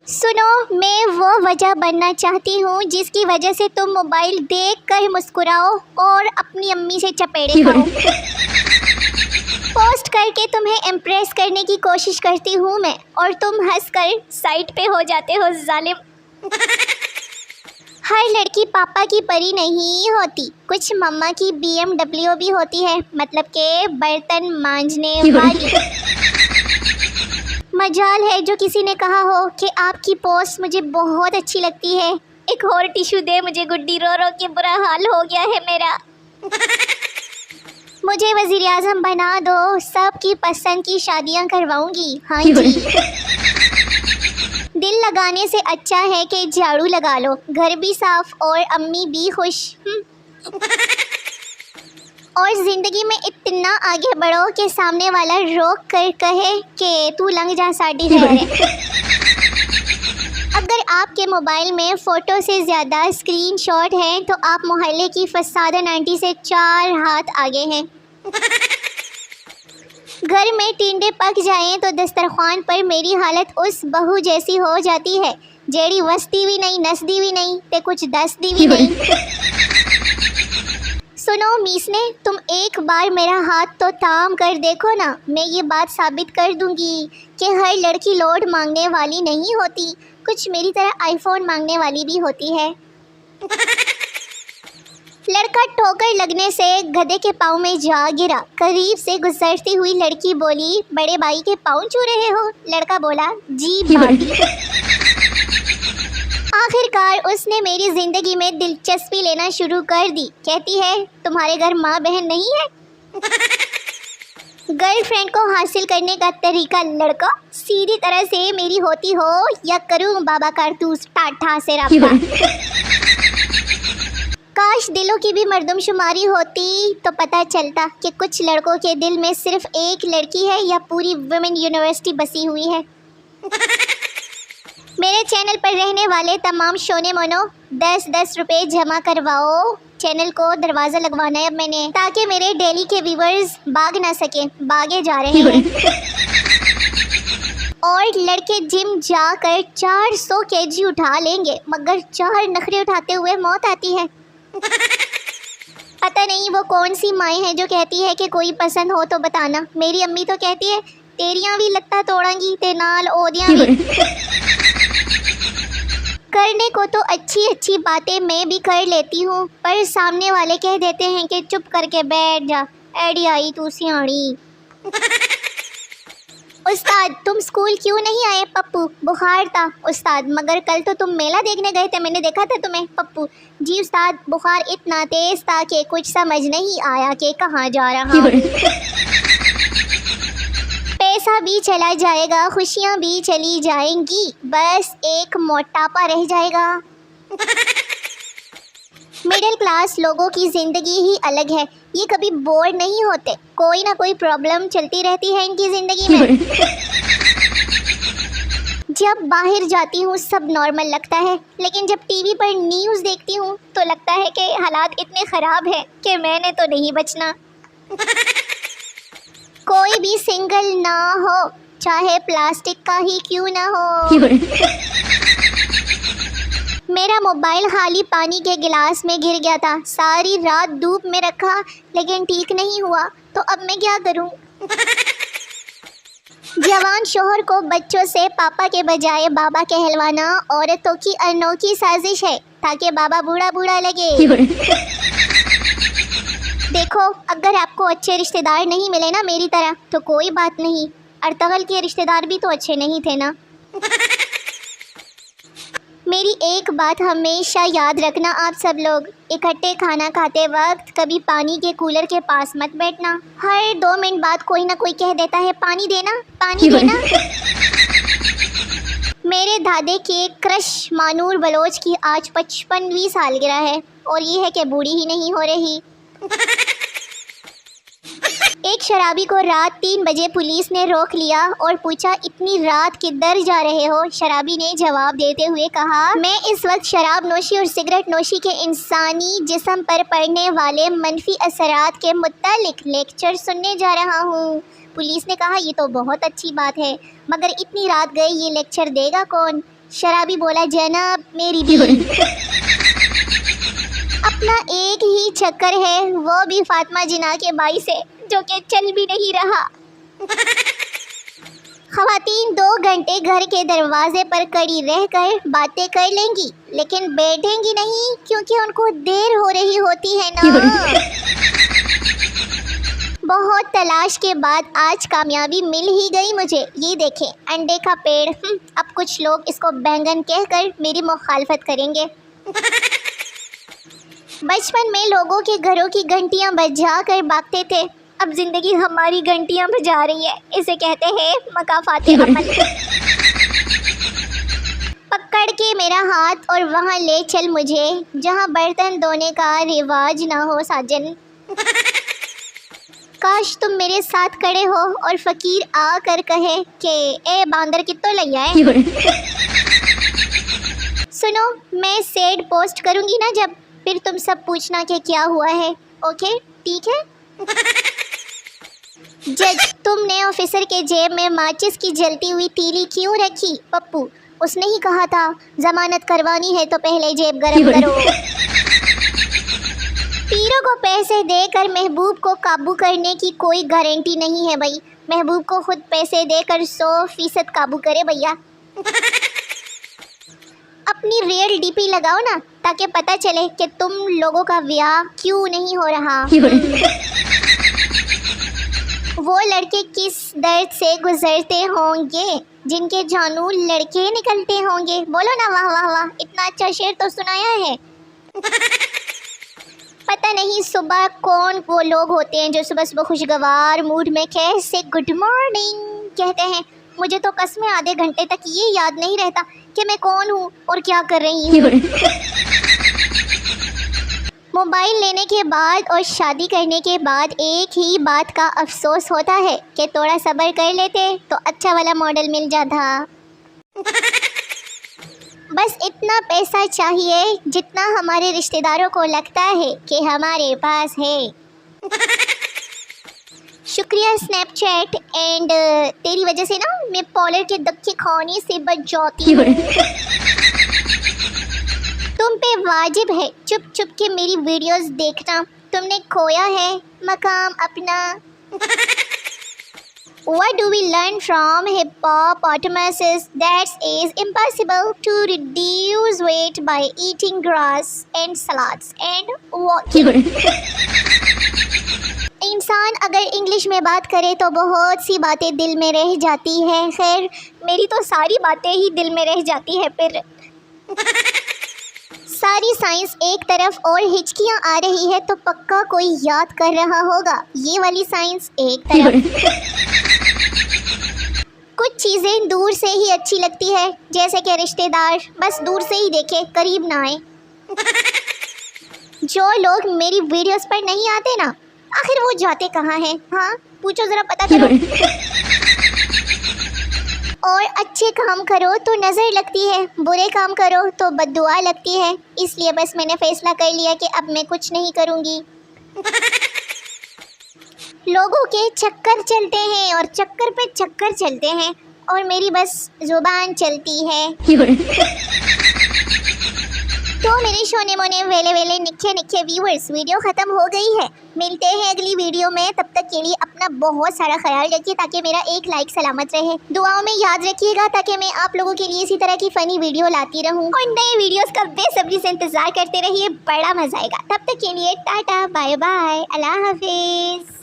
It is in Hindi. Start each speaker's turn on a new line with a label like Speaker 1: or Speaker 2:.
Speaker 1: सुनो, मैं वो वजह बनना चाहती हूँ जिसकी वजह से तुम मोबाइल देख कर मुस्कुराओ और अपनी अम्मी से चपेड़े खाओ। पोस्ट करके तुम्हें इम्प्रेस करने की कोशिश करती हूँ मैं, और तुम हंसकर साइड पे हो जाते हो जालिम। हर लड़की पापा की परी नहीं होती, कुछ मम्मा की BMW भी होती है, मतलब के बर्तन मांजने वाली। मजाल है जो किसी ने कहा हो कि आपकी पोस्ट मुझे बहुत अच्छी लगती है। एक और टिश्यू दे मुझे गुड्डी, रो रो के बुरा हाल हो गया है मेरा। मुझे वज़ीर आज़म बना दो, सबकी पसंद की शादियां करवाऊंगी। हाँ जी। दिल लगाने से अच्छा है कि झाड़ू लगा लो, घर भी साफ और अम्मी भी खुश। और ज़िंदगी में इतना आगे बढ़ो कि सामने वाला रोक कर कहे कि तू लंग जा साड़ी है। अगर आपके मोबाइल में फ़ोटो से ज़्यादा स्क्रीनशॉट हैं तो आप मोहल्ले की फसादन आंटी से 4 हाथ आगे हैं। घर में टिंडे पक जाएं तो दस्तरखान पर मेरी हालत उस बहू जैसी हो जाती है, जेड़ी वसती भी नहीं, नसदी भी नहीं, ते कुछ दसदी भी नहीं। सुनो मीसने, तुम एक बार मेरा हाथ तो थाम कर देखो ना, मैं ये बात साबित कर दूंगी कि हर लड़की लोड मांगने वाली नहीं होती, कुछ मेरी तरह आईफोन मांगने वाली भी होती है। लड़का ठोकर लगने से गधे के पाँव में जा गिरा। करीब से गुजरती हुई लड़की बोली, बड़े भाई के पाँव छू रहे हो? लड़का बोला, जी भाभी। आखिरकार उसने मेरी ज़िंदगी में दिलचस्पी लेना शुरू कर दी। कहती है, तुम्हारे घर माँ बहन नहीं है? गर्लफ्रेंड को हासिल करने का तरीका लड़का, सीधी तरह से मेरी होती हो या करूँ बाबा कारतूस टाठा से राब्ता। काश दिलों की भी मर्दमशुमारी होती तो पता चलता कि कुछ लड़कों के दिल में सिर्फ एक लड़की है या पूरी वुमेन यूनिवर्सिटी बसी हुई है। मेरे चैनल पर रहने वाले तमाम शोने मोनो 10-10 रुपये जमा करवाओ। चैनल को दरवाज़ा लगवाना है अब मैंने, ताकि मेरे डेली के व्यूवर्स भाग ना सकें, भागे जा रहे हैं। और लड़के जिम जाकर 400 kg उठा लेंगे, मगर 4 नखरे उठाते हुए मौत आती है। पता नहीं वो कौन सी माएँ हैं जो कहती है कि कोई पसंद हो तो बताना। मेरी अम्मी तो कहती है, तेरियां भी लगता तोड़ांगी ते नाल ओदियां भी। करने को तो अच्छी अच्छी बातें मैं भी कर लेती हूँ, पर सामने वाले कह देते हैं कि चुप करके बैठ जा, एडी आई तू सियाणी। उस्ताद तुम स्कूल क्यों नहीं आए? पप्पू बुखार था उस्ताद, मगर कल तो तुम मेला देखने गए थे, मैंने देखा था तुम्हें। पप्पू, जी उस्ताद बुखार इतना तेज था कि कुछ समझ नहीं आया कि कहाँ जा रहा हूँ। पैसा भी चला जाएगा, खुशियाँ भी चली जाएंगी, बस एक मोटापा रह जाएगा। मिडिल क्लास लोगों की ज़िंदगी ही अलग है, ये कभी बोर नहीं होते, कोई ना कोई प्रॉब्लम चलती रहती है इनकी ज़िंदगी में। जब बाहर जाती हूँ सब नॉर्मल लगता है, लेकिन जब टीवी पर न्यूज़ देखती हूँ तो लगता है कि हालात इतने ख़राब हैं कि मैंने तो नहीं बचना। कोई भी सिंगल ना हो, चाहे प्लास्टिक का ही क्यों ना हो। मेरा मोबाइल खाली पानी के गिलास में गिर गया था, सारी रात धूप में रखा लेकिन ठीक नहीं हुआ, तो अब मैं क्या करूं? जवान शोहर को बच्चों से पापा के बजाय बाबा कहलवाना औरतों की अनोखी साजिश है, ताकि बाबा बूढ़ा बूढ़ा लगे। देखो, अगर आपको अच्छे रिश्तेदार नहीं मिले ना मेरी तरह तो कोई बात नहीं, अर्तगल के रिश्तेदार भी तो अच्छे नहीं थे ना। मेरी एक बात हमेशा याद रखना आप सब लोग, इकट्ठे खाना खाते वक्त कभी पानी के कूलर के पास मत बैठना। हर 2 मिनट बाद कोई ना कोई कह देता है, पानी देना पानी देना। मेरे दादे के क्रश मानूर बलोच की आज 55वीं सालगिरह है, और ये है कि बूढ़ी ही नहीं हो रही। एक शराबी को रात 3 बजे पुलिस ने रोक लिया और पूछा, इतनी रात किधर जा रहे हो? शराबी ने जवाब देते हुए कहा, मैं इस वक्त शराब नोशी और सिगरेट नोशी के इंसानी जिस्म पर पड़ने वाले मनफी असरात के मुतालिक लेक्चर सुनने जा रहा हूँ। पुलिस ने कहा, ये तो बहुत अच्छी बात है, मगर इतनी रात गई ये लेक्चर देगा कौन? शराबी बोला जनाब मेरी भी अपना एक ही चक्कर है, वो भी फातिमा जिन्ना के भाई से, जो कि चल भी नहीं रहा। ख़वातीन 2 घंटे घर के दरवाजे पर खड़ी रहकर बातें कर लेंगी, लेकिन बैठेंगी नहीं क्योंकि उनको देर हो रही होती है ना। बहुत तलाश के बाद आज कामयाबी मिल ही गई मुझे। ये देखें अंडे का पेड़। अब कुछ लोग इसको बैंगन कहकर मेरी मुखालफत करेंगे। बचपन में लोगों के घरों की घंटियां बजा कर भागते थे, अब जिंदगी हमारी घंटियां बजा रही है। इसे कहते हैं मकाफाते अमल। पकड़ के मेरा हाथ और वहाँ ले चल मुझे, जहाँ बर्तन धोने का रिवाज ना हो साजन। काश तुम मेरे साथ खड़े हो और फकीर आकर कहे कि ए बांदर कितो लिया है। सुनो, मैं सेड पोस्ट करूँगी ना जब, फिर तुम सब पूछना कि क्या हुआ है। ओके ठीक है। जज, तुमने ऑफिसर के जेब में माचिस की जलती हुई तीली क्यों रखी? पप्पू, उसने ही कहा था जमानत करवानी है तो पहले जेब गरम करो। पीरों को पैसे देकर महबूब को काबू करने की कोई गारंटी नहीं है भाई। महबूब को खुद पैसे देकर 100% काबू करे भैया। अपनी रियल डीपी लगाओ ना, ताकि पता चले कि तुम लोगों का ब्याह क्यों नहीं हो रहा। वो लड़के किस दर्द से गुजरते होंगे जिनके जानू लड़के निकलते होंगे। बोलो ना वाह वाह वाह, इतना अच्छा शेर तो सुनाया है। पता नहीं सुबह कौन वो लोग होते हैं जो सुबह सुबह खुशगवार मूड में कैसे गुड मॉर्निंग कहते हैं। मुझे तो कसमें आधे घंटे तक ये याद नहीं रहता कि मैं कौन हूँ और क्या कर रही हूँ। मोबाइल लेने के बाद और शादी करने के बाद एक ही बात का अफसोस होता है कि थोड़ा सब्र कर लेते तो अच्छा वाला मॉडल मिल जाता। बस इतना पैसा चाहिए जितना हमारे रिश्तेदारों को लगता है कि हमारे पास है। शुक्रिया स्नैपचैट एंड तेरी वजह से ना मैं पॉलर के धक्के खाने से बच जाती हूँ। तुम पे वाजिब है चुप चुप के मेरी वीडियोस देखना। तुमने खोया है मकाम अपना। What do we learn from hippopotamuses? That is impossible to reduce weight by eating grass and salads and walking. इंसान अगर इंग्लिश में बात करे तो बहुत सी बातें दिल में रह जाती है। खैर मेरी तो सारी बातें ही दिल में रह जाती है। फिर सारी साइंस एक तरफ और हिचकियाँ आ रही है तो पक्का कोई याद कर रहा होगा। ये वाली साइंस एक तरफ। कुछ चीज़ें दूर से ही अच्छी लगती है, जैसे कि रिश्तेदार बस दूर से ही देखे, करीब ना आए। जो लोग मेरी वीडियोस पर नहीं आते ना, आखिर वो जाते कहाँ हैं? हाँ पूछो ज़रा, पता करो। और अच्छे काम करो तो नज़र लगती है, बुरे काम करो तो बद्दुआ लगती है। इसलिए बस मैंने फैसला कर लिया कि अब मैं कुछ नहीं करूँगी। लोगों के चक्कर चलते हैं और चक्कर पे चक्कर चलते हैं और मेरी बस जुबान चलती है। तो मेरे शोने मोने वेले वेले निखे निखे व्यूअर्स, वीडियो ख़त्म हो गई है। मिलते हैं अगली वीडियो में, तब तक के लिए अपना बहुत सारा ख्याल रखिए ताकि मेरा एक लाइक सलामत रहे। दुआओं में याद रखिएगा ताकि मैं आप लोगों के लिए इसी तरह की फ़नी वीडियो लाती रहूं। और नए वीडियोस का बेसब्री से इंतज़ार करते रहिए, बड़ा मज़ा आएगा। तब तक के लिए टाटा बाय बाय, अल्लाह हाफिज़।